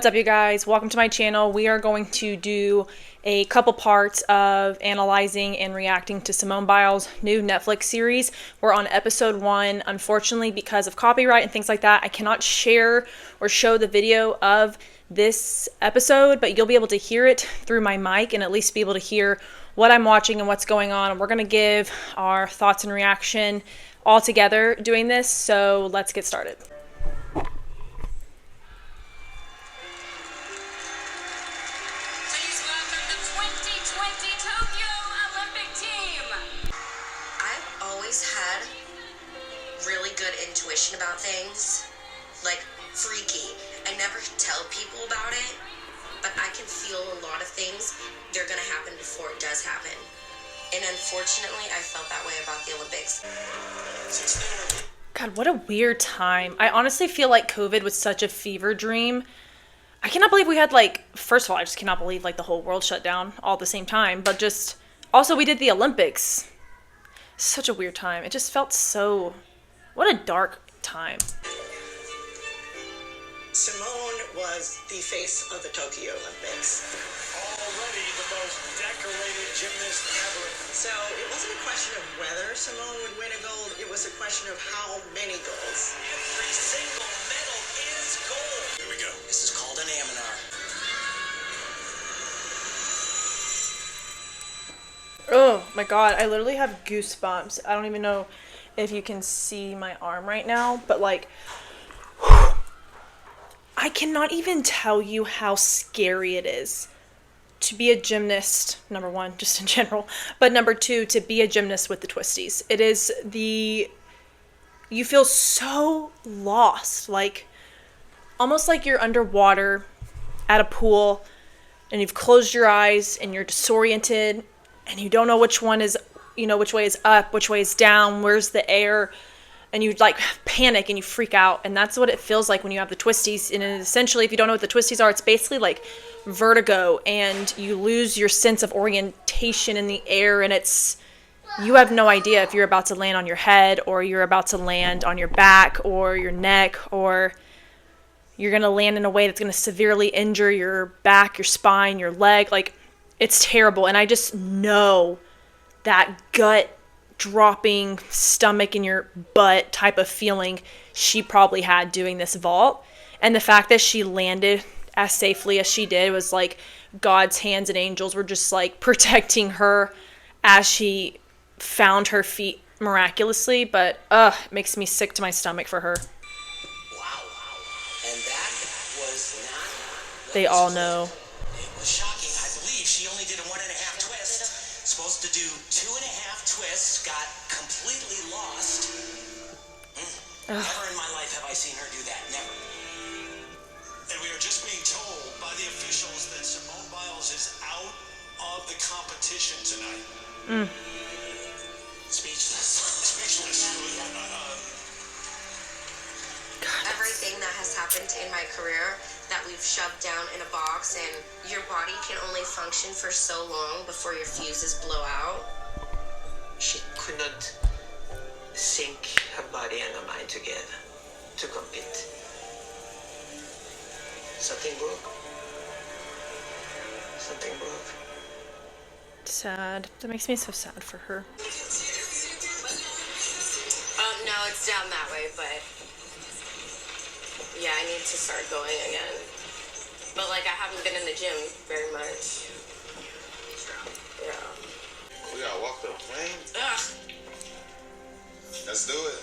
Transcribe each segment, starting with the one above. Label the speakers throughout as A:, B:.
A: What's up, you guys? Welcome to my channel. We are going to do a couple parts of analyzing and reacting to Simone Biles' new Netflix series. We're on episode 1. Unfortunately, because of copyright and things like that, I cannot share or show the video of this episode, but you'll be able to hear it through my mic and at least be able to hear what I'm watching and what's going on. And we're going to give our thoughts and reaction all together doing this, so let's get started.
B: Had really good intuition about things, like freaky. I never tell people about it, but I can feel a lot of things. They're gonna happen before it does happen. And unfortunately, I felt that way about the Olympics.
A: God, what a weird time. I honestly feel like COVID was such a fever dream. I cannot believe we had, first of all, I just cannot believe, the whole world shut down all at the same time. But just, also, we did the Olympics. Such a weird time. It just felt so... What a dark time.
C: Simone was the face of the Tokyo Olympics.
D: Already the most decorated gymnast ever.
C: So it wasn't a question of whether Simone would win a gold, it was a question of how many golds.
D: Every single medal is gold. Here we go. This is called an Aminar.
A: Oh my god, I literally have goosebumps. I don't even know if you can see my arm right now, but I cannot even tell you how scary it is to be a gymnast, number one, just in general, but number two, to be a gymnast with the twisties. It is you feel so lost, almost like you're underwater at a pool and you've closed your eyes and you're disoriented and you don't know which one is, which way is up, which way is down, where's the air, and you panic and you freak out. And that's what it feels like when you have the twisties. And essentially, if you don't know what the twisties are, it's basically like vertigo, and you lose your sense of orientation in the air, and you have no idea if you're about to land on your head, or you're about to land on your back or your neck, or you're going to land in a way that's going to severely injure your back, your spine, your leg. It's terrible. And I just know that gut dropping, stomach in your butt type of feeling she probably had doing this vault. And the fact that she landed as safely as she did was like God's hands and angels were just protecting her as she found her feet miraculously. But it makes me sick to my stomach for her.
D: Wow. And that was not...
A: They all know.
D: It was shocking. I believe she only did a 1.5 twist. Supposed to do 2.5 twists. Got completely lost. Never in my life have I seen her do that. Never. And we are just being told by the officials that Simone Biles is out of the competition tonight. Speechless.
B: Everything that has happened in my career that we've shoved down in a box, and your body can only function for so long before your fuses blow out.
C: She could not sync her body and her mind together to compete. Something broke.
A: Sad. That makes me so sad for her.
B: No, it's down that way, but yeah, I need to start going again. But I haven't been in the gym very much. Yeah.
E: We gotta walk to the plane?
B: Ugh.
E: Let's do it.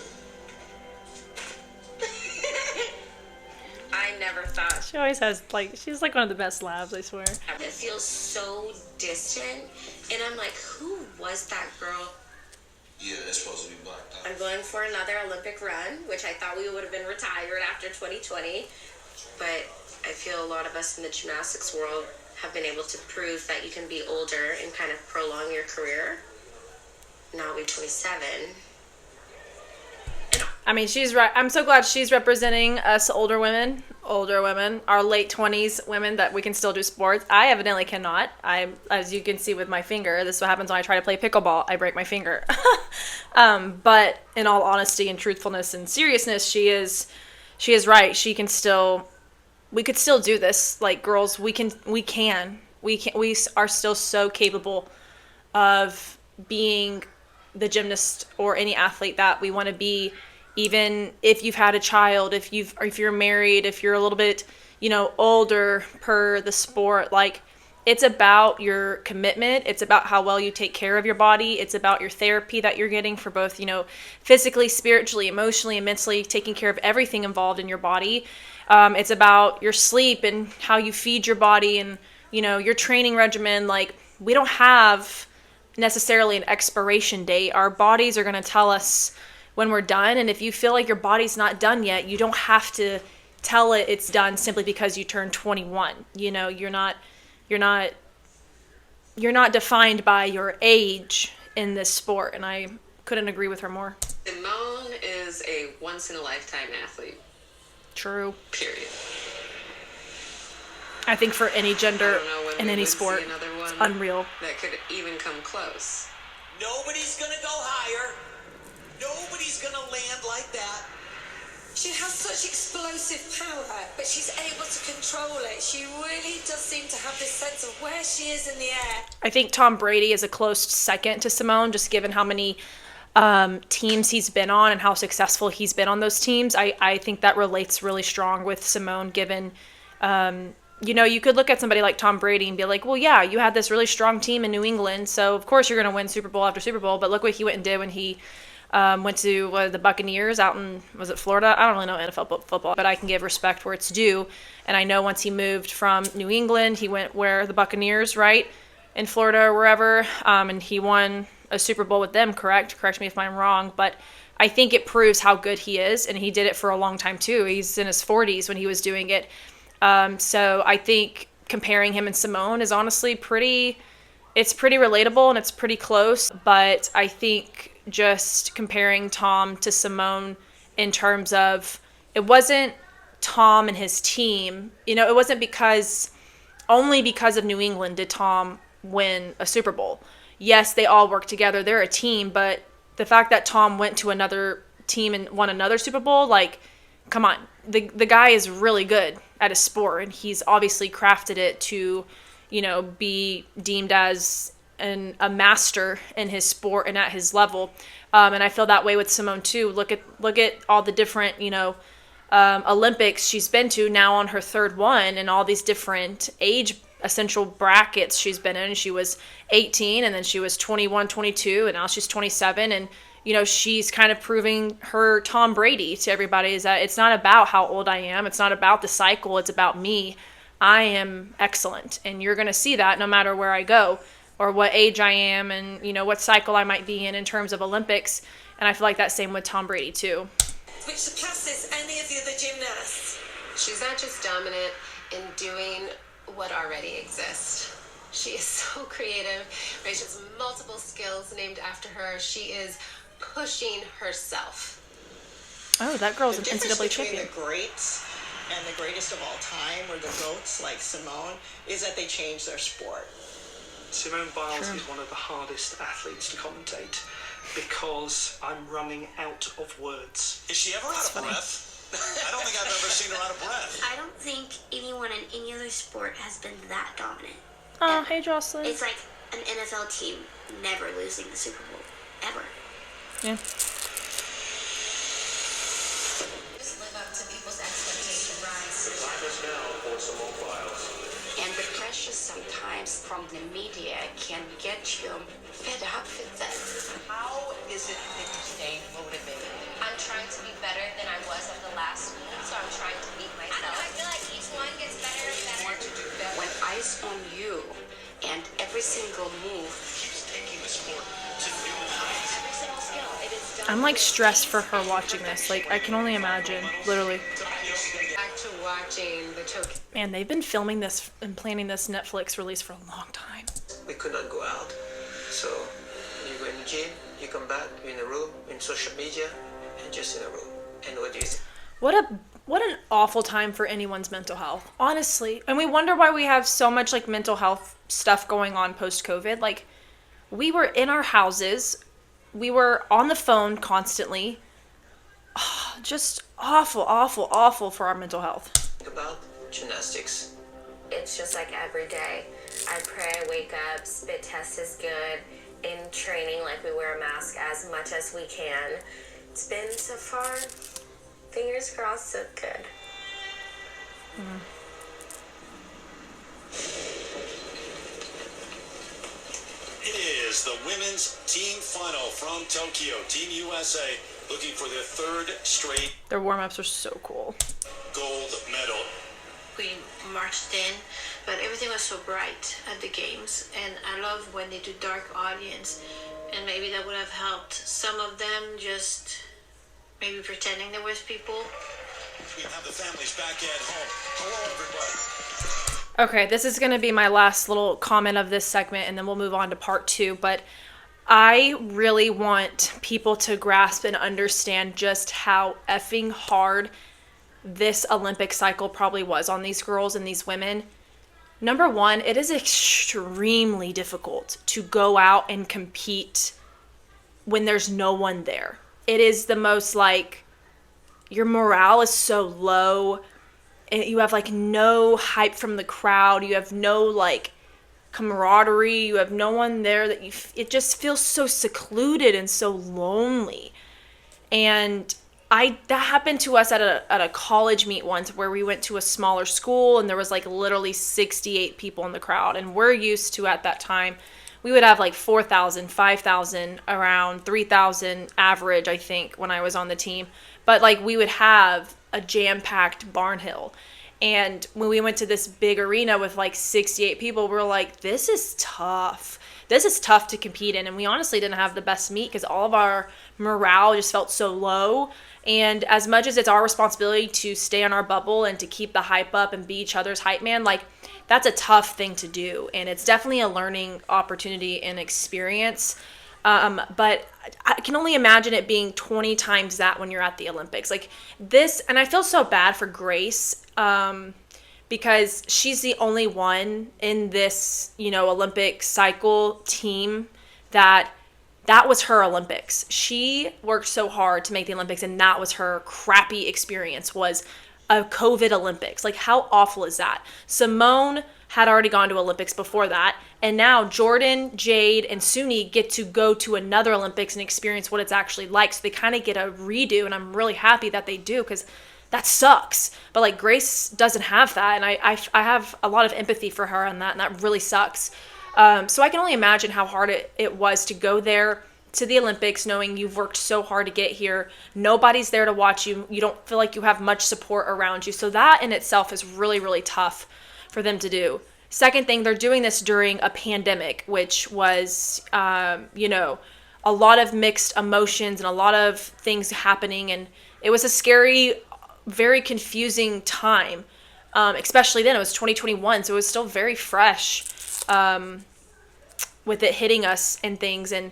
B: I never thought.
A: She always has, she's one of the best labs, I swear.
B: It feels so distant, and I'm like, who was that girl?
E: Yeah, that's supposed to be blacked out.
B: I'm going for another Olympic run, which I thought we would have been retired after 2020, but I feel a lot of us in the gymnastics world have been able to prove that you can be older and kind of prolong your career. Now we're 27.
A: I mean, she's right. I'm so glad she's representing us older women, our late 20s women, that we can still do sports. I evidently cannot. As you can see with my finger, this is what happens when I try to play pickleball. I break my finger. But in all honesty and truthfulness and seriousness, she is right. She can still we could still do this. Like, girls, we are still so capable of being the gymnast or any athlete that we want to be, even if you've had a child, if you're married, if you're a little bit, older per the sport. Like, it's about your commitment. It's about how well you take care of your body. It's about your therapy that you're getting for both, physically, spiritually, emotionally, and mentally, taking care of everything involved in your body. It's about your sleep and how you feed your body and, your training regimen. Like, we don't have necessarily an expiration date. Our bodies are going to tell us when we're done. And if you feel like your body's not done yet, you don't have to tell it it's done simply because you turned 21. You're not defined by your age in this sport. And I couldn't agree with her more.
F: Simone is a once-in-a-lifetime athlete.
A: True.
F: Period.
A: I think for any gender in any sport, it's unreal.
F: That could even come close.
D: Nobody's gonna go higher. Nobody's gonna land like that.
B: She has such explosive power, but she's able to control it. She really does seem to have this sense of where she is in the air.
A: I think Tom Brady is a close second to Simone, just given how many teams he's been on and how successful he's been on those teams. I think that relates really strong with Simone, given, you could look at somebody like Tom Brady and be like, well, yeah, you had this really strong team in New England, so of course you're going to win Super Bowl after Super Bowl. But look what he went and did when he went to the Buccaneers out in, was it Florida? I don't really know NFL football, but I can give respect where it's due. And I know once he moved from New England, he went where the Buccaneers, right, in Florida or wherever, and he won a Super Bowl with them, correct? Correct me if I'm wrong, but I think it proves how good he is, and he did it for a long time too. He's in his 40s when he was doing it. So I think comparing him and Simone is honestly it's pretty relatable and it's pretty close. But I think just comparing Tom to Simone in terms of, it wasn't Tom and his team, it wasn't only because of New England did Tom win a Super Bowl. Yes, they all work together. They're a team, but the fact that Tom went to another team and won another Super Bowl, like, come on. The guy is really good at his sport, and he's obviously crafted it to, be deemed as a master in his sport and at his level. And I feel that way with Simone too. Look at all the different, Olympics she's been to, now on her third one, and all these different age essential brackets she's been in. She was 18, and then she was 21, 22, and now she's 27, and she's kind of proving her Tom Brady to everybody, is that it's not about how old I am. It's not about the cycle. It's about me. I am excellent. And you're going to see that no matter where I go or what age I am and, what cycle I might be in terms of Olympics. And I feel like that's same with Tom Brady too.
B: Which surpasses any of the other gymnasts.
F: She's not just dominant in doing what already exists. She is so creative. Right? She has multiple skills named after her. She is pushing herself.
A: Oh, that girl's an
G: The
A: NCAA
G: difference
A: champion.
G: between the greats and the greatest of all time, or the GOATs like Simone, is that they changed their sport.
H: Simone Biles is one of the hardest athletes to commentate because I'm running out of words.
D: Is she ever out of breath? I don't think I've ever seen her out of breath.
I: I don't think anyone in any other sport has been that dominant.
A: Oh, hey, Jocelyn.
I: It's like an NFL team never losing the Super Bowl. Ever.
A: Yeah.
B: Just live up to people's expectations.
E: Time is now for Simone Biles.
J: And the pressure sometimes from the media can get you fed up with that.
G: How is it that you stay motivated?
B: I'm trying to be better than I was at the last meet, so I'm trying to beat myself. I feel like each one gets better and better.
G: Want to do better?
J: When eyes on you and every single move
D: Keeps taking the sport to new heights.
J: every single skill, it is done.
A: I'm like stressed for her watching this. Like, I can only imagine, literally.
F: Back to watching the Tokyo.
A: Man, they've been filming this and planning this Netflix release for a long time.
C: We could not go out. So you go in the gym, you come back, you're in a room, in social media, and just in a room. And what do you think?
A: What an awful time for anyone's mental health, honestly. And we wonder why we have so much like mental health stuff going on post-COVID. Like, we were in our houses, we were on the phone constantly. Oh, just awful, awful, awful for our mental health.
C: About gymnastics?
B: It's just like every day. I pray, I wake up, spit test is good. In training, like we wear a mask as much as we can. It's been so far, fingers crossed, so good.
K: It is the women's team final from Tokyo. Team USA looking for their third straight
A: Their warm-ups are so cool.
K: gold medal.
J: We marched in, but everything was so bright at the games, and I love when they do dark audience, and maybe that would have helped some of them just maybe pretending there was people.
K: We have the families back at home. Hello, everybody.
A: Okay, this is going to be my last little comment of this segment, and then we'll move on to part 2. But I really want people to grasp and understand just how effing hard this Olympic cycle probably was on these girls and these women. Number one, it is extremely difficult to go out and compete when there's no one there. It is the most, like, your morale is so low. You have, like, no hype from the crowd. You have no, like, camaraderie. You have no one there that it just feels so secluded and so lonely. And that happened to us at a college meet once, where we went to a smaller school and there was, like, literally 68 people in the crowd. And we're used to, at that time, we would have like 4,000, 5,000, around 3,000 average, I think, when I was on the team. But like we would have a jam-packed Barnhill. And when we went to this big arena with like 68 people, we were like, this is tough. This is tough to compete in. And we honestly didn't have the best meet because all of our morale just felt so low. And as much as it's our responsibility to stay on our bubble and to keep the hype up and be each other's hype man, like that's a tough thing to do. And it's definitely a learning opportunity and experience. But I can only imagine it being 20 times that when you're at the Olympics. Like this, and I feel so bad for Grace because she's the only one in this, Olympic cycle team that was her Olympics. She worked so hard to make the Olympics, and that was her crappy experience, was a COVID Olympics. Like, how awful is that? Simone had already gone to Olympics before that, and now Jordan, Jade, and Suni get to go to another Olympics and experience what it's actually like. So they kind of get a redo, and I'm really happy that they do, because that sucks. But like Grace doesn't have that, and I have a lot of empathy for her on that, and that really sucks. So I can only imagine how hard it was to go there to the Olympics knowing you've worked so hard to get here. Nobody's there to watch you. You don't feel like you have much support around you. So that in itself is really, really tough for them to do. Second thing, they're doing this during a pandemic, which was, a lot of mixed emotions and a lot of things happening. And it was a scary, very confusing time, especially then. It was 2021, so it was still very fresh with it hitting us and things. And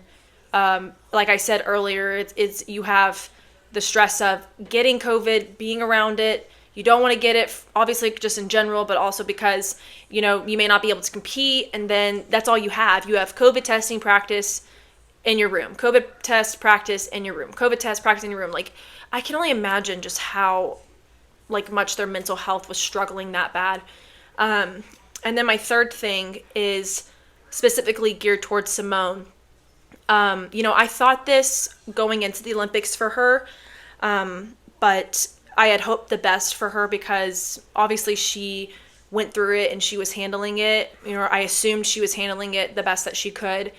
A: like I said earlier, it's you have the stress of getting COVID, being around it. You don't want to get it, obviously, just in general, but also because, you may not be able to compete, and then that's all you have. You have COVID testing practice in your room, COVID test practice in your room, COVID test practice in your room. Like, I can only imagine just how, like, much their mental health was struggling that bad. And then my third thing is specifically geared towards Simone. I thought this going into the Olympics for her, but I had hoped the best for her because obviously she went through it and she was handling it. I assumed she was handling it the best that she could.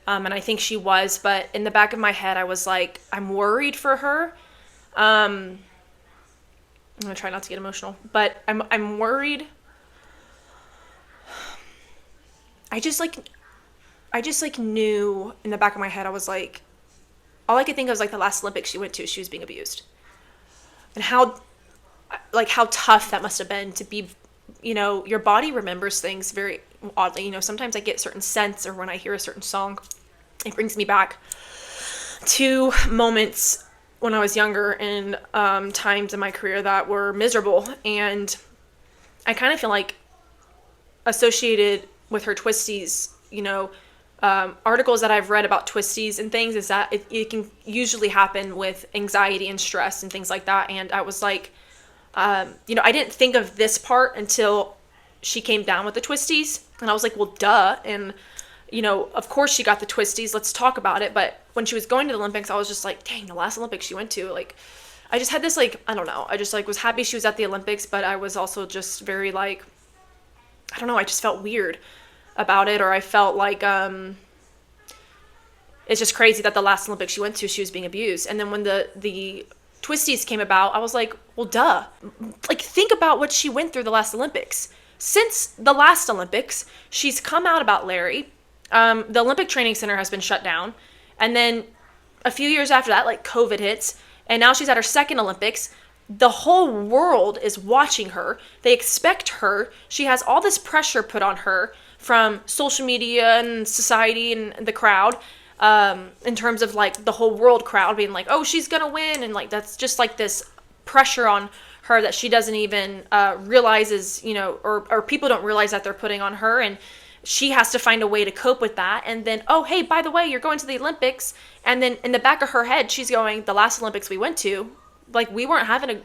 A: And I think she was, but in the back of my head, I was like, I'm worried for her. I'm going to try not to get emotional, but I'm worried. I just knew in the back of my head, I was like, all I could think of was like the last Olympics she went to, she was being abused. And how tough that must have been to be, your body remembers things very oddly. Sometimes I get certain scents, or when I hear a certain song, it brings me back to moments when I was younger and times in my career that were miserable. And I kind of feel like associated with her twisties, articles that I've read about twisties and things is that it can usually happen with anxiety and stress and things like that. And I was like, I didn't think of this part until she came down with the twisties. And I was like, well, duh. And, of course she got the twisties. Let's talk about it. But when she was going to the Olympics, I was just like, dang, the last Olympics she went to, like, I just had this, like, I don't know. I just, like, was happy she was at the Olympics, but I was also just very, like, I don't know. I just felt weird about it. Or I felt like, it's just crazy that the last Olympics she went to, she was being abused. And then when the twisties came about, I was like, well, duh. Like, think about what she went through the last Olympics. Since the last Olympics, she's come out about Larry. The Olympic Training Center has been shut down. And then a few years after that, like, COVID hits. And now she's at her second Olympics. The whole world is watching her. They expect her. She has all this pressure put on her from social media and society and the crowd. In terms of, like, the whole world crowd being like, oh, she's gonna win, and, like, that's just, like, this pressure on her that she doesn't even realizes, or people don't realize that they're putting on her, and she has to find a way to cope with that. And then, oh, hey, by the way, you're going to the Olympics, and then in the back of her head, she's going, the last Olympics we went to, like, we weren't having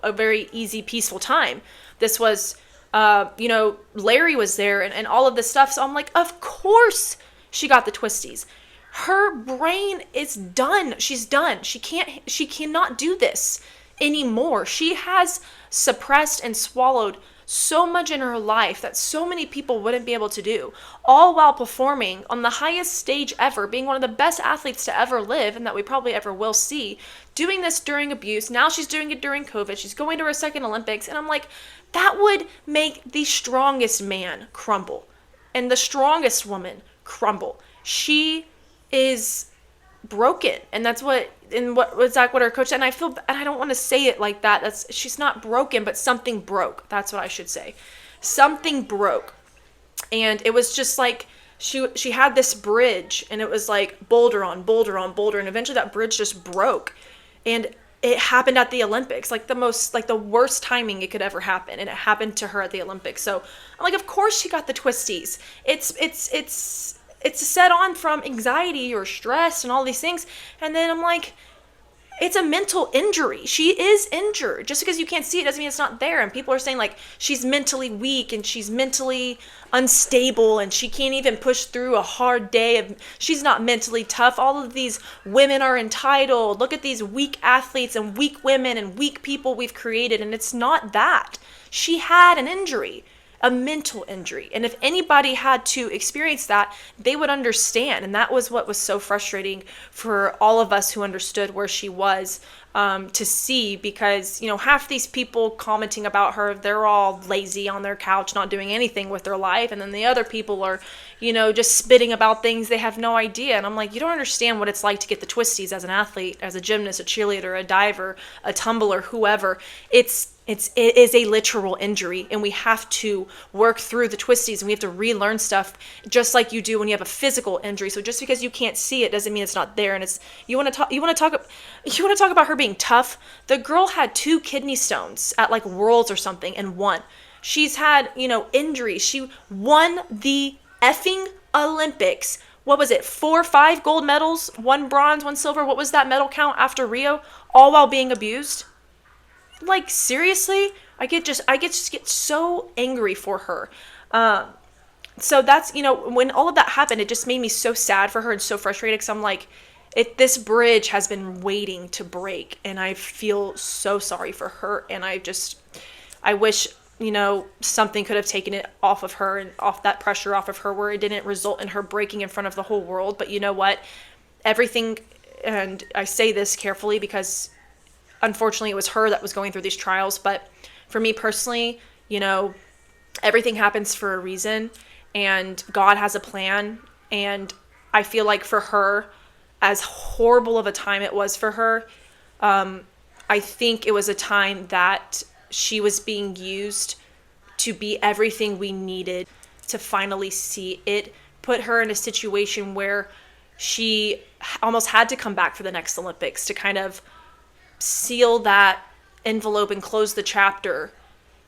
A: a very easy, peaceful time. This was, Larry was there, and all of this stuff, so I'm like, of course she got the twisties. Her brain is done. She's done. She cannot do this anymore. She has suppressed and swallowed so much in her life that so many people wouldn't be able to do, all while performing on the highest stage ever, being one of the best athletes to ever live and that we probably ever will see, doing this during abuse. Now she's doing it during COVID. She's going to her second Olympics. And I'm like, that would make the strongest man crumble and the strongest woman crumble. She is broken, and that's what our coach said. And I don't want to say it like that. She's not broken, but something broke. That's what I should say. Something broke, and it was just like she had this bridge, and it was like boulder on boulder on boulder, and eventually that bridge just broke, and it happened at the Olympics, like the worst timing it could ever happen, and it happened to her at the Olympics. So I'm like, of course she got the twisties. It's set on from anxiety or stress and all these things. And then I'm like, it's a mental injury. She is injured. Just because you can't see it doesn't mean it's not there. And people are saying, like, she's mentally weak and she's mentally unstable and she can't even push through a hard day. She's not mentally tough. All of these women are entitled. Look at these weak athletes and weak women and weak people we've created. And it's not that. She had an injury. A mental injury. And if anybody had to experience that, they would understand. And that was what was so frustrating for all of us who understood where she was, to see, because, half these people commenting about her, they're all lazy on their couch, not doing anything with their life. And then the other people are, just spitting about things they have no idea. And I'm like, you don't understand what it's like to get the twisties as an athlete, as a gymnast, a cheerleader, a diver, a tumbler, whoever. It is a literal injury, and we have to work through the twisties, and we have to relearn stuff just like you do when you have a physical injury. So just because you can't see it doesn't mean it's not there. And you want to talk about her being tough. The girl had 2 kidney stones at, like, Worlds or something and won. She's had, injuries. She won the effing Olympics. What was it? 4 or 5 gold medals, 1 bronze, 1 silver. What was that medal count after Rio? All while being abused. Like, seriously? I get so angry for her. So that's, when all of that happened, it just made me so sad for her and so frustrated, because I'm like, this bridge has been waiting to break, and I feel so sorry for her. And I wish, something could have taken it off of her and off that pressure off of her, where it didn't result in her breaking in front of the whole world. But you know what? Everything, and I say this carefully because unfortunately it was her that was going through these trials, but for me personally, everything happens for a reason, and God has a plan. And I feel like for her, as horrible of a time it was for her, I think it was a time that she was being used to be everything we needed to finally see it put her in a situation where she almost had to come back for the next Olympics to kind of seal that envelope and close the chapter,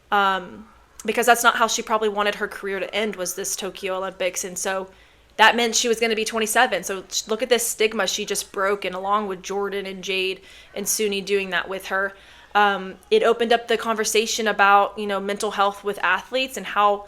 A: because that's not how she probably wanted her career to end, was this Tokyo Olympics. And so that meant she was going to be 27. So look at this stigma she just broke, and along with Jordan and Jade and Suni doing that with her. It opened up the conversation about, mental health with athletes and how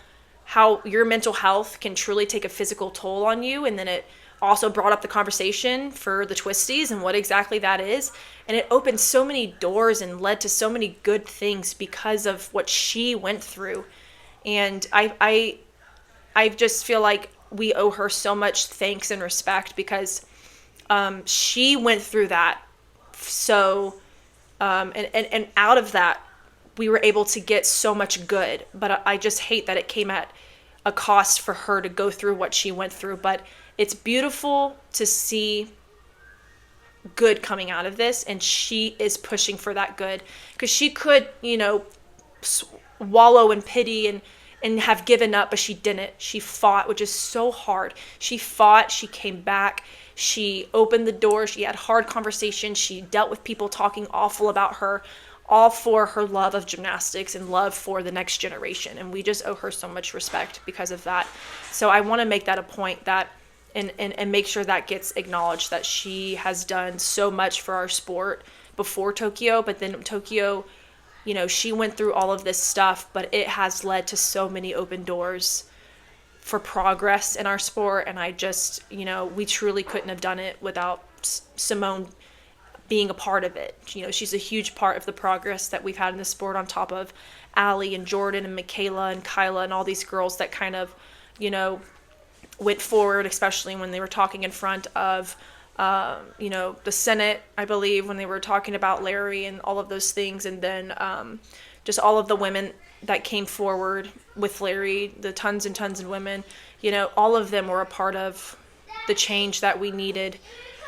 A: your mental health can truly take a physical toll on you. And then it also brought up the conversation for the twisties and what exactly that is. And it opened so many doors and led to so many good things because of what she went through. And I just feel like we owe her so much thanks and respect because she went through that. So, and out of that, we were able to get so much good. But I just hate that it came at a cost for her to go through what she went through. But it's beautiful to see good coming out of this, and she is pushing for that good, because she could, wallow in pity and have given up, but she didn't. She fought, which is so hard. She fought, she came back, she opened the door, she had hard conversations, she dealt with people talking awful about her, all for her love of gymnastics and love for the next generation. And we just owe her so much respect because of that. So I want to make that a point, that and make sure that gets acknowledged, that she has done so much for our sport before Tokyo, but then Tokyo, she went through all of this stuff, but it has led to so many open doors for progress in our sport. And I just, we truly couldn't have done it without Simone being a part of it. She's a huge part of the progress that we've had in the sport, on top of Allie and Jordan and Michaela and Kyla and all these girls that kind of, went forward, especially when they were talking in front of, the Senate, I believe, when they were talking about Larry and all of those things. And then just all of the women that came forward with Larry, the tons and tons of women, all of them were a part of the change that we needed,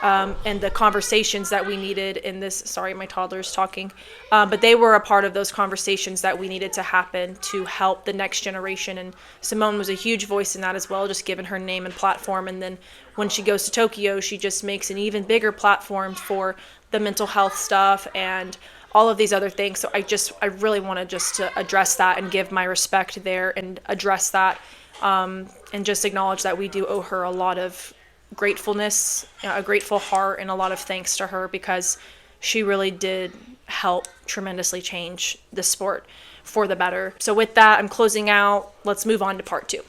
A: and the conversations that we needed in this. Sorry, my toddler's talking. But they were a part of those conversations that we needed to happen to help the next generation. And Simone was a huge voice in that as well, just given her name and platform. And then when she goes to Tokyo, she just makes an even bigger platform for the mental health stuff and all of these other things. So I really want to just to address that and give my respect there and address that, and just acknowledge that we do owe her a lot of gratefulness, a grateful heart, and a lot of thanks to her, because she really did help tremendously change the sport for the better. So with that, I'm closing out. Let's move on to part 2.